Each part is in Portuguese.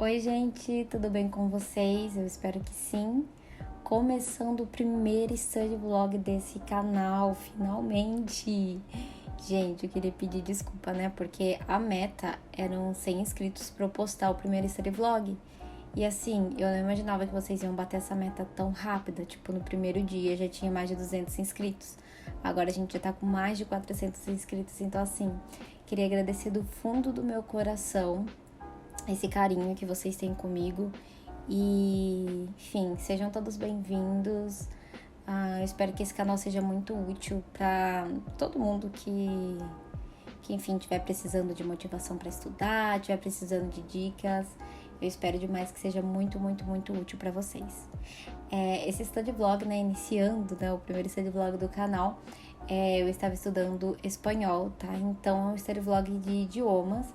Oi, gente, tudo bem com vocês? Eu espero que sim. Começando o primeiro study vlog desse canal, finalmente! Gente, eu queria pedir desculpa, né? Porque a meta eram 100 inscritos para eu postar o primeiro study vlog. E assim, eu não imaginava que vocês iam bater essa meta tão rápida. Tipo, no primeiro dia já tinha mais de 200 inscritos. Agora a gente já tá com mais de 400 inscritos. Então, assim, queria agradecer do fundo do meu coração esse carinho que vocês têm comigo. E, enfim, sejam todos bem-vindos. Eu espero que esse canal seja muito útil para todo mundo que, enfim, estiver precisando de motivação para estudar, estiver precisando de dicas. Eu espero demais que seja muito, muito, muito útil para vocês. Esse study vlog, né, iniciando, né, o primeiro study vlog do canal, eu estava estudando espanhol, tá? Então, é um study vlog de idiomas.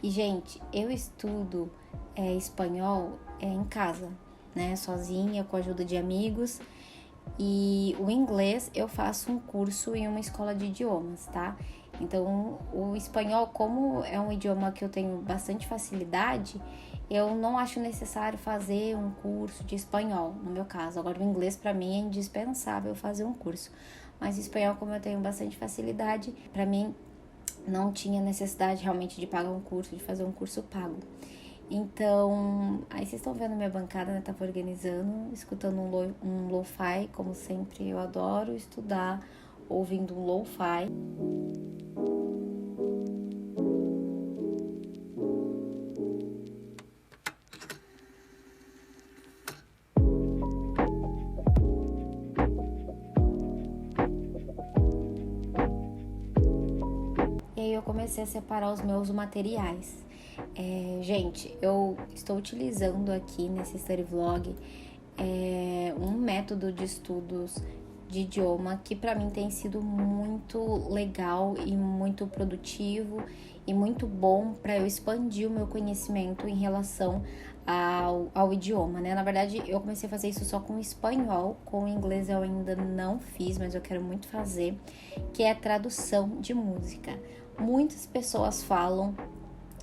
E, gente, eu estudo espanhol em casa, né? Sozinha, com a ajuda de amigos. E o inglês eu faço um curso em uma escola de idiomas, tá? Então, o espanhol, como é um idioma que eu tenho bastante facilidade, eu não acho necessário fazer um curso de espanhol, no meu caso. Agora, o inglês, para mim, é indispensável fazer um curso. Mas o espanhol, como eu tenho bastante facilidade, para mim não tinha necessidade realmente de pagar um curso, de fazer um curso pago. Então, aí vocês estão vendo minha bancada, né? Tava organizando, escutando um lo-fi, como sempre eu adoro estudar ouvindo um lo-fi. E aí eu comecei a separar os meus materiais. Gente, eu estou utilizando aqui nesse study vlog um método de estudos de idioma que para mim tem sido muito legal e muito produtivo e muito bom para eu expandir o meu conhecimento em relação ao idioma, né? Na verdade, eu comecei a fazer isso só com o espanhol, com o inglês eu ainda não fiz, mas eu quero muito fazer, que é a tradução de música. Muitas pessoas falam,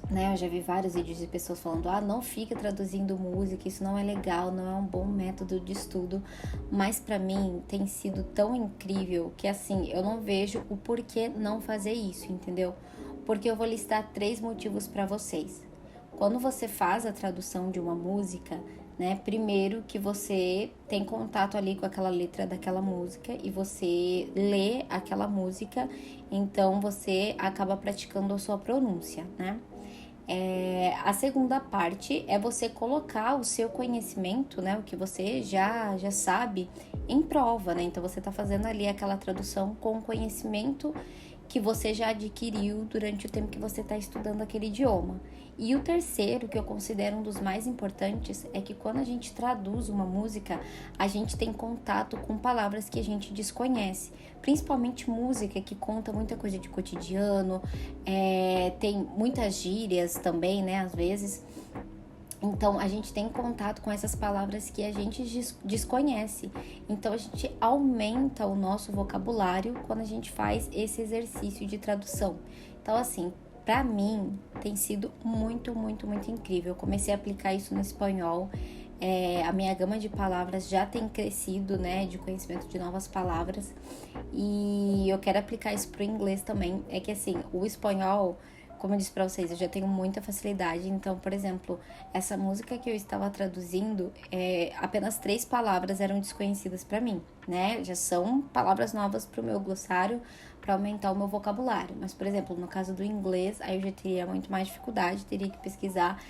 né, eu já vi vários vídeos de pessoas falando, não fica traduzindo música, isso não é legal, não é um bom método de estudo, mas pra mim tem sido tão incrível que assim, eu não vejo o porquê não fazer isso, entendeu? Porque eu vou listar 3 motivos pra vocês. Quando você faz a tradução de uma música, né, primeiro que você tem contato ali com aquela letra daquela música e você lê aquela música, então você acaba praticando a sua pronúncia, né? A segunda parte é você colocar o seu conhecimento, né, o que você já sabe, em prova, né? Então você está fazendo ali aquela tradução com o conhecimento que você já adquiriu durante o tempo que você está estudando aquele idioma. E o terceiro, que eu considero um dos mais importantes, é que quando a gente traduz uma música, a gente tem contato com palavras que a gente desconhece. Principalmente música que conta muita coisa de cotidiano, tem muitas gírias também, né, às vezes. Então, a gente tem contato com essas palavras que a gente desconhece. Então, a gente aumenta o nosso vocabulário quando a gente faz esse exercício de tradução. Então, assim, pra mim, tem sido muito, muito, muito incrível. Eu comecei a aplicar isso no espanhol. A minha gama de palavras já tem crescido, né, de conhecimento de novas palavras. E eu quero aplicar isso pro inglês também. É que, assim, o espanhol, como eu disse pra vocês, eu já tenho muita facilidade. Então, por exemplo, essa música que eu estava traduzindo, apenas 3 palavras eram desconhecidas pra mim, né? Já são palavras novas pro meu glossário, para aumentar o meu vocabulário. Mas, por exemplo, no caso do inglês, aí eu já teria muito mais dificuldade, teria que pesquisar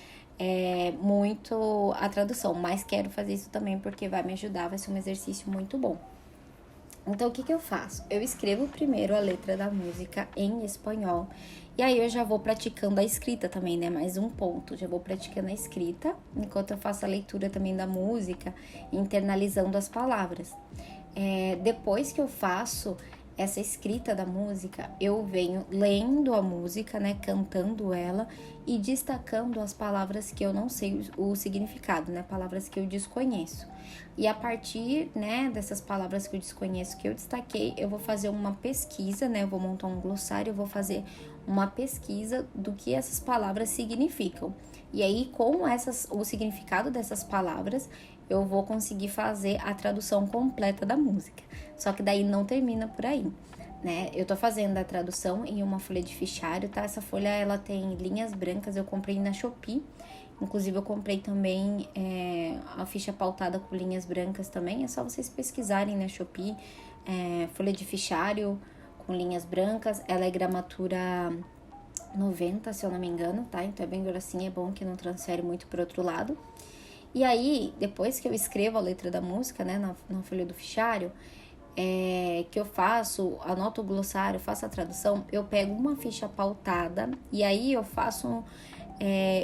muito a tradução. Mas quero fazer isso também porque vai me ajudar, vai ser um exercício muito bom. Então, o que eu faço? Eu escrevo primeiro a letra da música em espanhol. E aí eu já vou praticando a escrita também, né? Mais um ponto. Já vou praticando a escrita, enquanto eu faço a leitura também da música, internalizando as palavras. Depois que eu faço essa escrita da música, eu venho lendo a música, né, cantando ela e destacando as palavras que eu não sei o significado, né, palavras que eu desconheço. E a partir, né, dessas palavras que eu desconheço, que eu destaquei, eu vou fazer uma pesquisa, né, eu vou montar um glossário, eu vou fazer uma pesquisa do que essas palavras significam. E aí, com o significado dessas palavras, eu vou conseguir fazer a tradução completa da música. Só que daí não termina por aí, né? Eu tô fazendo a tradução em uma folha de fichário, tá? Essa folha, ela tem linhas brancas, eu comprei na Shopee. Inclusive, eu comprei também a ficha pautada com linhas brancas também. É só vocês pesquisarem na Shopee, folha de fichário com linhas brancas. Ela é gramatura 90, se eu não me engano, tá? Então é bem grossinha, é bom que não transfere muito pro outro lado. E aí, depois que eu escrevo a letra da música, né, na folha do fichário, que eu faço, anoto o glossário, faço a tradução, eu pego uma ficha pautada e aí eu faço,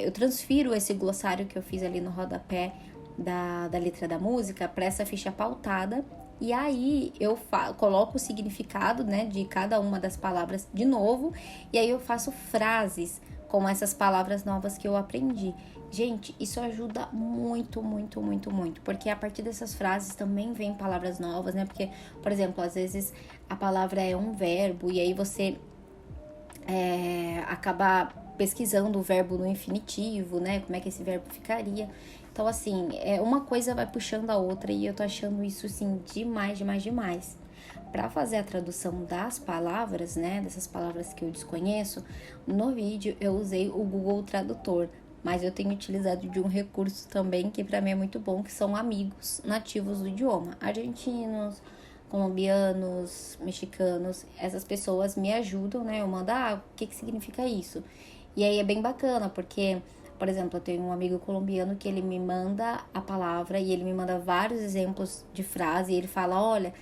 eu transfiro esse glossário que eu fiz ali no rodapé da letra da música para essa ficha pautada. E aí eu coloco o significado, né, de cada uma das palavras de novo, e aí eu faço frases com essas palavras novas que eu aprendi. Gente, isso ajuda muito, muito, muito, muito, porque a partir dessas frases também vem palavras novas, né? Porque, por exemplo, às vezes a palavra é um verbo e aí você acaba pesquisando o verbo no infinitivo, né? Como é que esse verbo ficaria. Então, assim, uma coisa vai puxando a outra e eu tô achando isso, assim, demais, demais, demais. Para fazer a tradução das palavras, né, dessas palavras que eu desconheço, no vídeo eu usei o Google Tradutor, mas eu tenho utilizado de um recurso também que para mim é muito bom, que são amigos nativos do idioma, argentinos, colombianos, mexicanos. Essas pessoas me ajudam, né, eu mando, o que significa isso? E aí é bem bacana, porque, por exemplo, eu tenho um amigo colombiano que ele me manda a palavra e ele me manda vários exemplos de frase e ele fala, olha,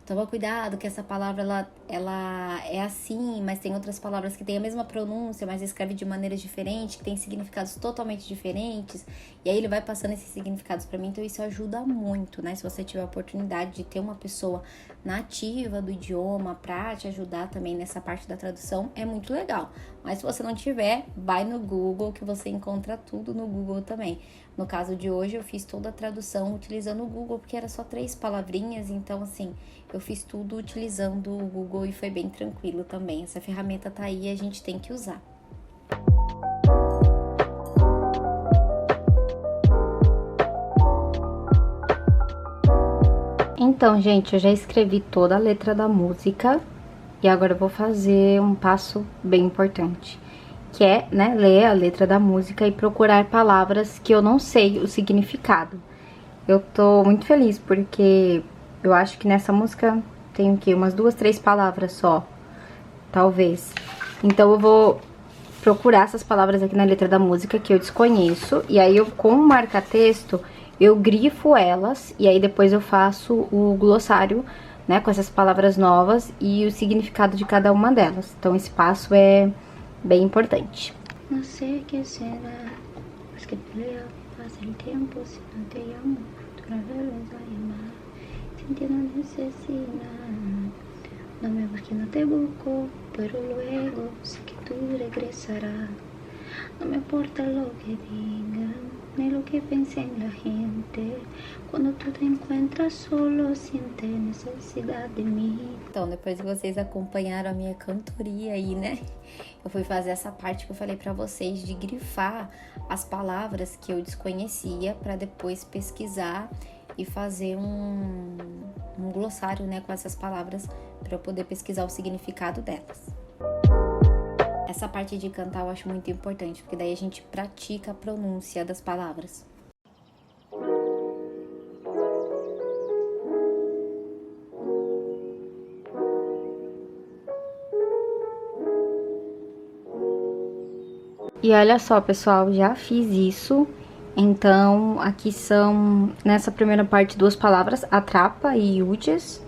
toma cuidado que essa palavra ela é assim, mas tem outras palavras que têm a mesma pronúncia, mas escreve de maneiras diferentes, que tem significados totalmente diferentes. E aí ele vai passando esses significados para mim, então isso ajuda muito, né? Se você tiver a oportunidade de ter uma pessoa nativa do idioma para te ajudar também nessa parte da tradução, é muito legal. Mas se você não tiver, vai no Google, que você encontra tudo no Google também. No caso de hoje, eu fiz toda a tradução utilizando o Google, porque era só 3 palavrinhas, então assim, eu fiz tudo utilizando o Google e foi bem tranquilo também. Essa ferramenta tá aí e a gente tem que usar. Então, gente, eu já escrevi toda a letra da música e agora eu vou fazer um passo bem importante, que é, né, ler a letra da música e procurar palavras que eu não sei o significado. Eu tô muito feliz porque eu acho que nessa música tem o quê? Umas 2, 3 palavras só, talvez. Então eu vou procurar essas palavras aqui na letra da música que eu desconheço, e aí eu, com o marca-texto, eu grifo elas, e aí depois eu faço o glossário, né, com essas palavras novas e o significado de cada uma delas. Então esse passo é bem importante. Não sei o que será, mas que pelea passa o tempo, se não te amo, tu não vuelves a llamar, sintiendo necesidad, no me busques, no te busco, pero luego sé que tú regresarás, no me importa lo que digan, ni lo que piensen la gente, quando tu te encuentras solo, siente necessidade de mim. Então, depois que vocês acompanharam a minha cantoria aí, né, eu fui fazer essa parte que eu falei pra vocês de grifar as palavras que eu desconhecia pra depois pesquisar e fazer um glossário, né, com essas palavras pra eu poder pesquisar o significado delas. Essa parte de cantar eu acho muito importante, porque daí a gente pratica a pronúncia das palavras. E olha só, pessoal, já fiz isso. Então, aqui são, nessa primeira parte, 2 palavras, atrapa e úteis.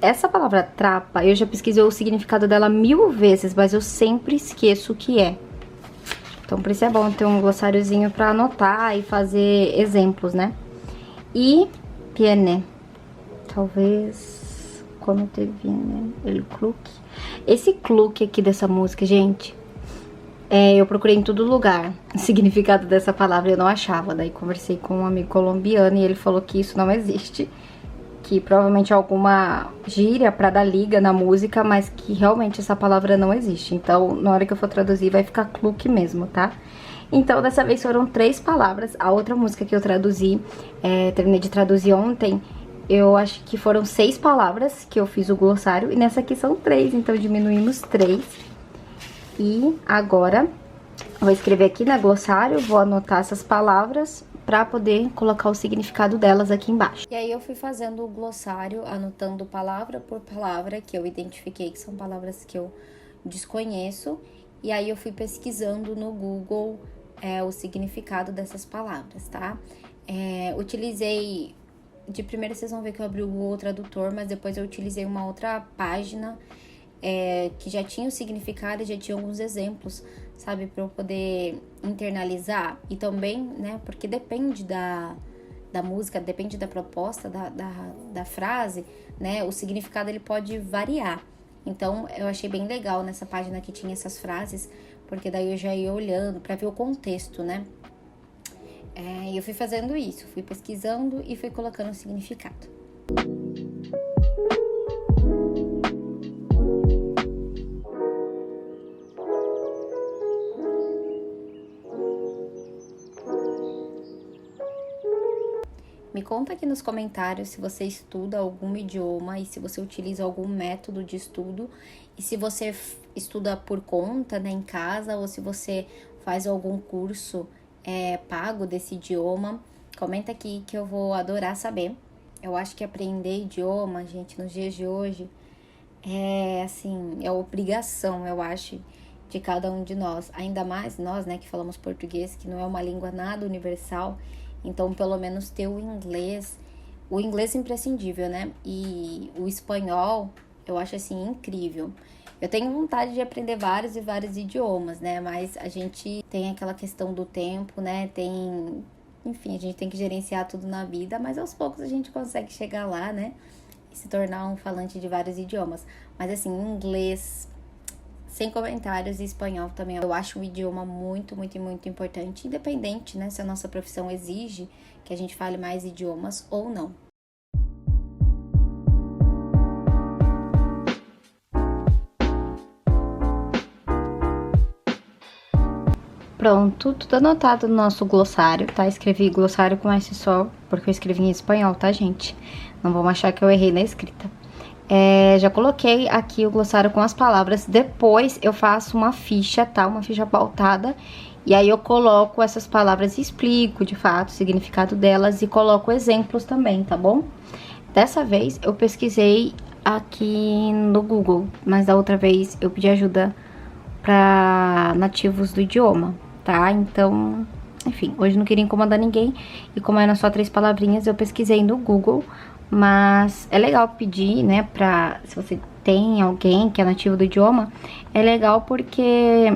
Essa palavra trapa, eu já pesquisei o significado dela 1000 vezes, mas eu sempre esqueço o que é. Então, por isso é bom ter um glossáriozinho pra anotar e fazer exemplos, né? E viene, talvez, como te viene, el cluck. Esse cluck aqui dessa música, gente, eu procurei em todo lugar o significado dessa palavra e eu não achava. Daí conversei com um amigo colombiano e ele falou que isso não existe, que provavelmente é alguma gíria pra dar liga na música, mas que realmente essa palavra não existe. Então, na hora que eu for traduzir, vai ficar cluque mesmo, tá? Então, dessa vez foram 3 palavras. A outra música que eu traduzi, terminei de traduzir ontem, eu acho que foram 6 palavras que eu fiz o glossário. E nessa aqui são 3, então diminuímos 3. E agora, eu vou escrever aqui na glossário, vou anotar essas palavras pra poder colocar o significado delas aqui embaixo. E aí eu fui fazendo o glossário, anotando palavra por palavra, que eu identifiquei que são palavras que eu desconheço. E aí eu fui pesquisando no Google o significado dessas palavras, tá? Utilizei... De primeira vocês vão ver que eu abri o Google Tradutor, mas depois eu utilizei uma outra página que já tinha o significado e já tinha alguns exemplos, sabe? Pra eu poder internalizar. E também, né, porque depende da música, depende da proposta, da frase, né? O significado ele pode variar. Então, eu achei bem legal nessa página que tinha essas frases, porque daí eu já ia olhando pra ver o contexto, né? E eu fui fazendo isso, fui pesquisando e fui colocando o significado. Me conta aqui nos comentários se você estuda algum idioma e se você utiliza algum método de estudo e se você estuda por conta, né, em casa, ou se você faz algum curso pago desse idioma. Comenta aqui que eu vou adorar saber. Eu acho que aprender idioma, gente, nos dias de hoje é obrigação, eu acho, de cada um de nós. Ainda mais nós, né, que falamos português, que não é uma língua nada universal. Então, pelo menos ter o inglês é imprescindível, né? E o espanhol, eu acho, assim, incrível. Eu tenho vontade de aprender vários e vários idiomas, né? Mas a gente tem aquela questão do tempo, né? Enfim, a gente tem que gerenciar tudo na vida, mas aos poucos a gente consegue chegar lá, né? E se tornar um falante de vários idiomas. Mas, assim, inglês... Sem comentários, e espanhol também. Eu acho um idioma muito, muito, muito importante, independente, né, se a nossa profissão exige que a gente fale mais idiomas ou não. Pronto, tudo anotado no nosso glossário, tá? Escrevi glossário com S só, porque eu escrevi em espanhol, tá, gente? Não vão achar que eu errei na escrita. Já coloquei aqui o glossário com as palavras. Depois eu faço uma ficha, tá? Uma ficha pautada. E aí eu coloco essas palavras e explico, de fato, o significado delas. E coloco exemplos também, tá bom? Dessa vez eu pesquisei aqui no Google. Mas da outra vez eu pedi ajuda para nativos do idioma, tá? Então, enfim, hoje não queria incomodar ninguém. E como eram só 3 palavrinhas, eu pesquisei no Google. Mas é legal pedir, né, se você tem alguém que é nativo do idioma, é legal porque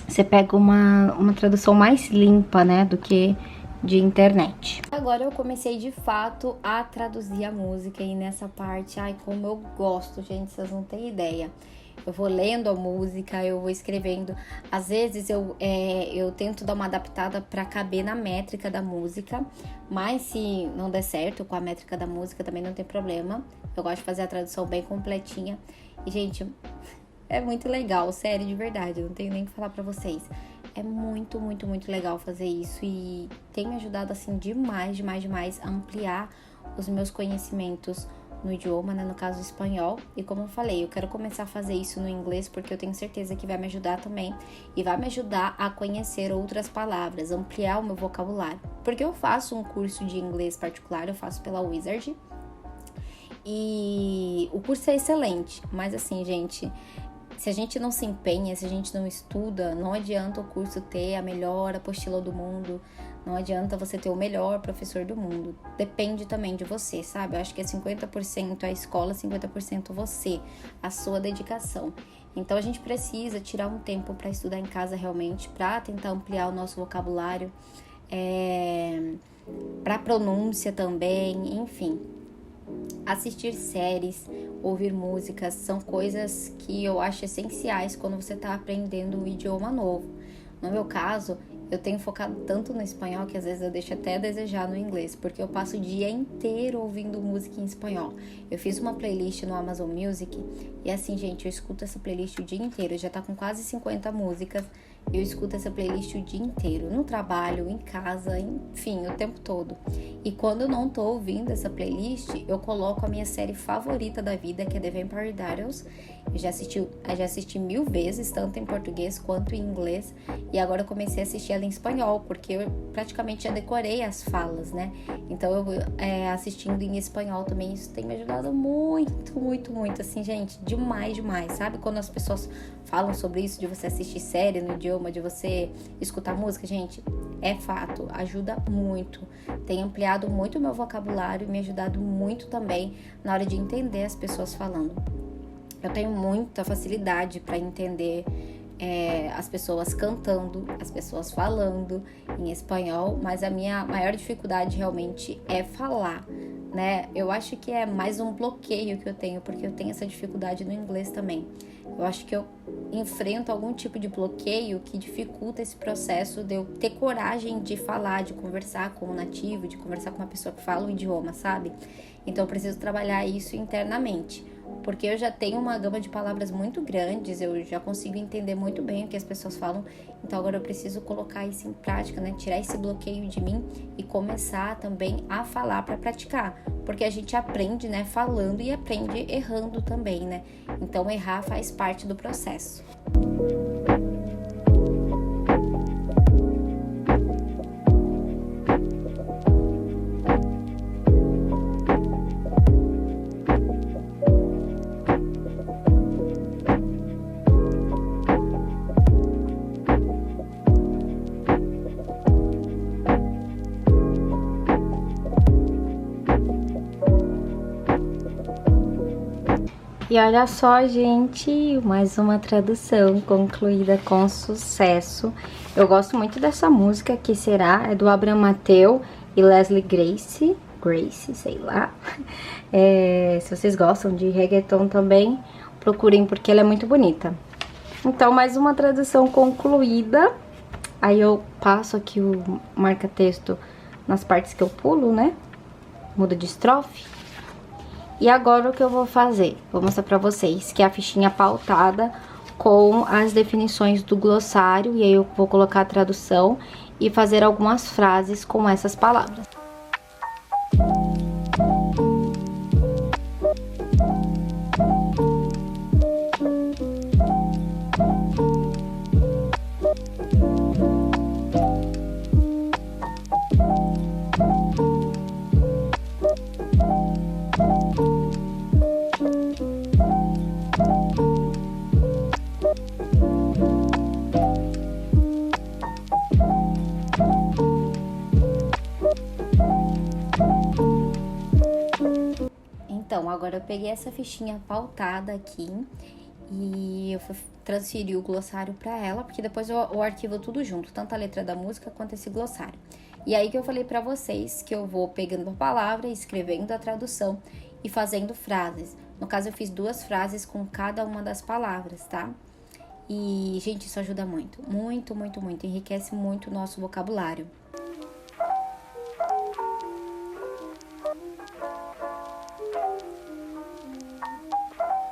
você pega uma tradução mais limpa, né, do que de internet. Agora eu comecei de fato a traduzir a música e nessa parte, ai, como eu gosto, gente, vocês não têm ideia. Eu vou lendo a música, eu vou escrevendo. Às vezes eu tento dar uma adaptada para caber na métrica da música, mas se não der certo com a métrica da música também não tem problema. Eu gosto de fazer a tradução bem completinha. E, gente, é muito legal, sério, de verdade, eu não tenho nem o que falar pra vocês. É muito, muito, muito legal fazer isso e tem me ajudado, assim, demais, demais, demais a ampliar os meus conhecimentos no idioma, né, no caso o espanhol. E como eu falei, eu quero começar a fazer isso no inglês porque eu tenho certeza que vai me ajudar também e vai me ajudar a conhecer outras palavras, ampliar o meu vocabulário. Porque eu faço um curso de inglês particular, eu faço pela Wizard e o curso é excelente, mas assim, gente, se a gente não se empenha, se a gente não estuda, não adianta o curso ter a melhor apostila do mundo, não adianta você ter o melhor professor do mundo. Depende também de você, sabe? Eu acho que é 50% a escola, 50% você, a sua dedicação. Então a gente precisa tirar um tempo para estudar em casa realmente, para tentar ampliar o nosso vocabulário, para pronúncia também, enfim. Assistir séries, ouvir músicas, são coisas que eu acho essenciais quando você está aprendendo um idioma novo. No meu caso, eu tenho focado tanto no espanhol que às vezes eu deixo até a desejar no inglês, porque eu passo o dia inteiro ouvindo música em espanhol. Eu fiz uma playlist no Amazon Music e assim, gente, eu escuto essa playlist o dia inteiro, já tá com quase 50 músicas. Eu escuto essa playlist o dia inteiro, no trabalho, em casa, enfim, o tempo todo. E quando eu não tô ouvindo essa playlist, eu coloco a minha série favorita da vida, que é The Vampire Diaries. Eu já assisti 1000 vezes, tanto em português quanto em inglês. E agora eu comecei a assistir ela em espanhol, porque eu praticamente já decorei as falas, né? Então eu assistindo em espanhol também, isso tem me ajudado muito, muito, muito. Assim, gente, demais, demais. Sabe quando as pessoas falam sobre isso, de você assistir série no idioma, de você escutar música? Gente, é fato, ajuda muito. Tem ampliado muito o meu vocabulário e me ajudado muito também na hora de entender as pessoas falando. Eu tenho muita facilidade para entender as pessoas cantando, as pessoas falando em espanhol, mas a minha maior dificuldade realmente é falar, né? Eu acho que é mais um bloqueio que eu tenho, porque eu tenho essa dificuldade no inglês também. Eu acho que eu enfrento algum tipo de bloqueio que dificulta esse processo de eu ter coragem de falar, de conversar com o nativo, de conversar com uma pessoa que fala o idioma, sabe? Então eu preciso trabalhar isso internamente, porque eu já tenho uma gama de palavras muito grandes, eu já consigo entender muito bem o que as pessoas falam, então agora eu preciso colocar isso em prática, né? Tirar esse bloqueio de mim e começar também a falar para praticar, porque a gente aprende, né, falando e aprende errando também, né? Então errar faz parte do processo. E olha só, gente, mais uma tradução concluída com sucesso. Eu gosto muito dessa música, que será, é do Abraham Mateu e Leslie Grace, sei lá. Se vocês gostam de reggaeton também, procurem, porque ela é muito bonita. Então, mais uma tradução concluída. Aí eu passo aqui o marca-texto nas partes que eu pulo, né? Muda de estrofe. E agora o que eu vou fazer? Vou mostrar pra vocês que é a fichinha pautada com as definições do glossário. E aí eu vou colocar a tradução e fazer algumas frases com essas palavras. Então, agora eu peguei essa fichinha pautada aqui e eu fui transferir o glossário pra ela, porque depois eu arquivo tudo junto, tanto a letra da música quanto esse glossário. E aí que eu falei pra vocês que eu vou pegando a palavra, escrevendo a tradução e fazendo frases. No caso, eu fiz 2 frases com cada uma das palavras, tá? E, gente, isso ajuda muito, muito, muito, muito, enriquece muito o nosso vocabulário.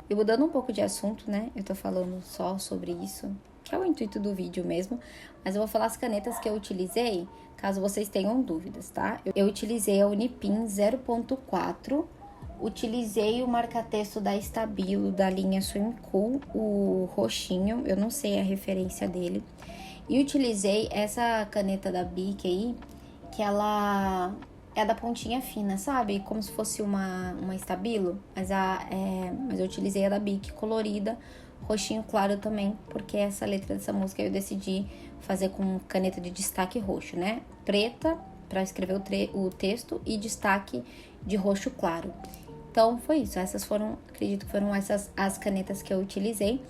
E mudando um pouco de assunto, né? Eu tô falando só sobre isso, que é o intuito do vídeo mesmo. Mas eu vou falar as canetas que eu utilizei, caso vocês tenham dúvidas, tá? Eu utilizei a Unipin 0.4, utilizei o marca-texto da Stabilo, da linha Swim Cool, o roxinho, eu não sei a referência dele. E utilizei essa caneta da Bic aí, que ela é da pontinha fina, sabe? Como se fosse uma Stabilo, mas eu utilizei a da Bic colorida, roxinho claro também, porque essa letra dessa música eu decidi fazer com caneta de destaque roxo, né? Preta, para escrever o texto, e destaque de roxo claro. Então, foi isso. Essas foram, acredito que foram essas as canetas que eu utilizei.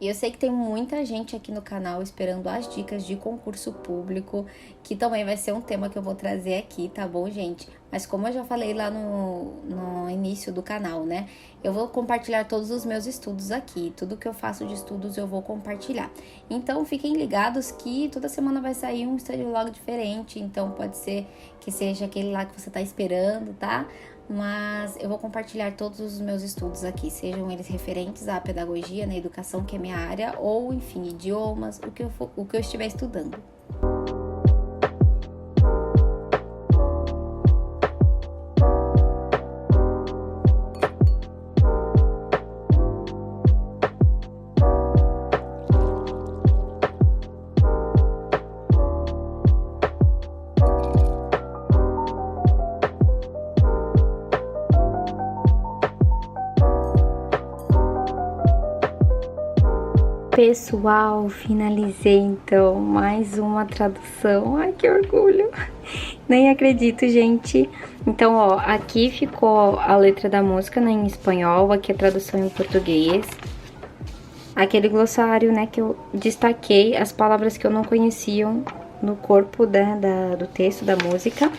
E eu sei que tem muita gente aqui no canal esperando as dicas de concurso público, que também vai ser um tema que eu vou trazer aqui, tá bom, gente? Mas como eu já falei lá no início do canal, né? Eu vou compartilhar todos os meus estudos aqui. Tudo que eu faço de estudos eu vou compartilhar. Então, fiquem ligados que toda semana vai sair um study vlog diferente. Então, pode ser que seja aquele lá que você tá esperando, tá? Mas eu vou compartilhar todos os meus estudos aqui, sejam eles referentes à pedagogia, na educação, que é minha área, ou, enfim, idiomas, o que eu estiver estudando. Pessoal, finalizei então mais uma tradução. Ai, que orgulho! Nem acredito, gente. Então, ó, aqui ficou a letra da música, né, em espanhol, aqui a tradução em português. Aquele glossário, né, que eu destaquei as palavras que eu não conhecia no corpo do texto da música.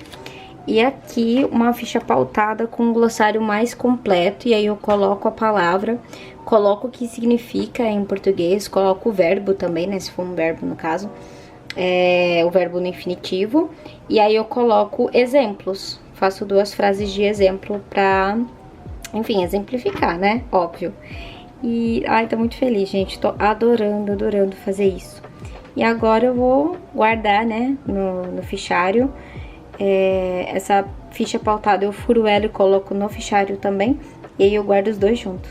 E aqui uma ficha pautada com um glossário mais completo, e aí eu coloco a palavra, coloco o que significa em português, coloco o verbo também, né, se for um verbo no caso, o verbo no infinitivo, e aí eu coloco exemplos, faço 2 frases de exemplo pra, enfim, exemplificar, né, óbvio. E, ai, tô muito feliz, gente, tô adorando fazer isso. E agora eu vou guardar, né, no fichário. Essa ficha pautada eu furo ela e coloco no fichário também, e aí eu guardo os 2 juntos.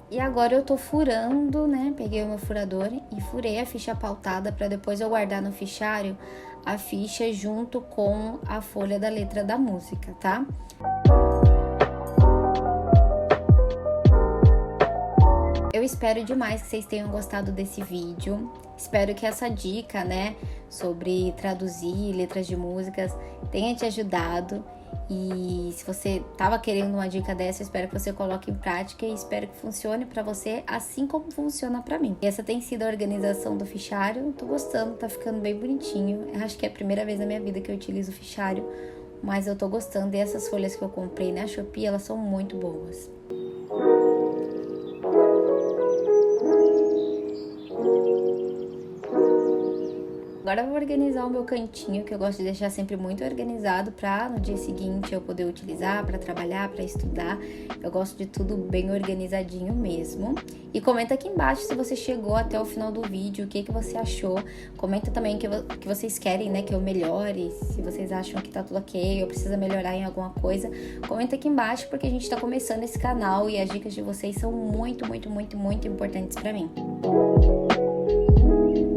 E agora eu tô furando, né, peguei o meu furador e furei a ficha pautada para depois eu guardar no fichário a ficha junto com a folha da letra da música, tá? Eu espero demais que vocês tenham gostado desse vídeo. Espero que essa dica, né, sobre traduzir letras de músicas tenha te ajudado. E se você tava querendo uma dica dessa, eu espero que você coloque em prática e espero que funcione pra você assim como funciona pra mim. E essa tem sido a organização do fichário. Tô gostando, tá ficando bem bonitinho. Eu acho que é a primeira vez na minha vida que eu utilizo o fichário, mas eu tô gostando. E essas folhas que eu comprei na Shopee, elas são muito boas. Agora eu vou organizar o meu cantinho, que eu gosto de deixar sempre muito organizado pra no dia seguinte eu poder utilizar pra trabalhar, pra estudar. Eu gosto de tudo bem organizadinho mesmo. E comenta aqui embaixo se você chegou até o final do vídeo, o que você achou. Comenta também o que vocês querem, né, que eu melhore, se vocês acham que tá tudo ok ou precisa melhorar em alguma coisa. Comenta aqui embaixo porque a gente tá começando esse canal e as dicas de vocês são muito importantes pra mim.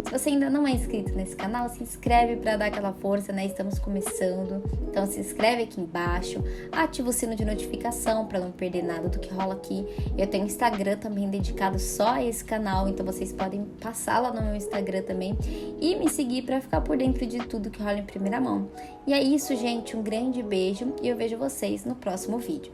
Se você ainda não é inscrito nesse canal, se inscreve para dar aquela força, né? Estamos começando. Então se inscreve aqui embaixo, ativa o sino de notificação para não perder nada do que rola aqui. Eu tenho um Instagram também dedicado só a esse canal, então vocês podem passar lá no meu Instagram também e me seguir para ficar por dentro de tudo que rola em primeira mão. E é isso, gente, um grande beijo e eu vejo vocês no próximo vídeo.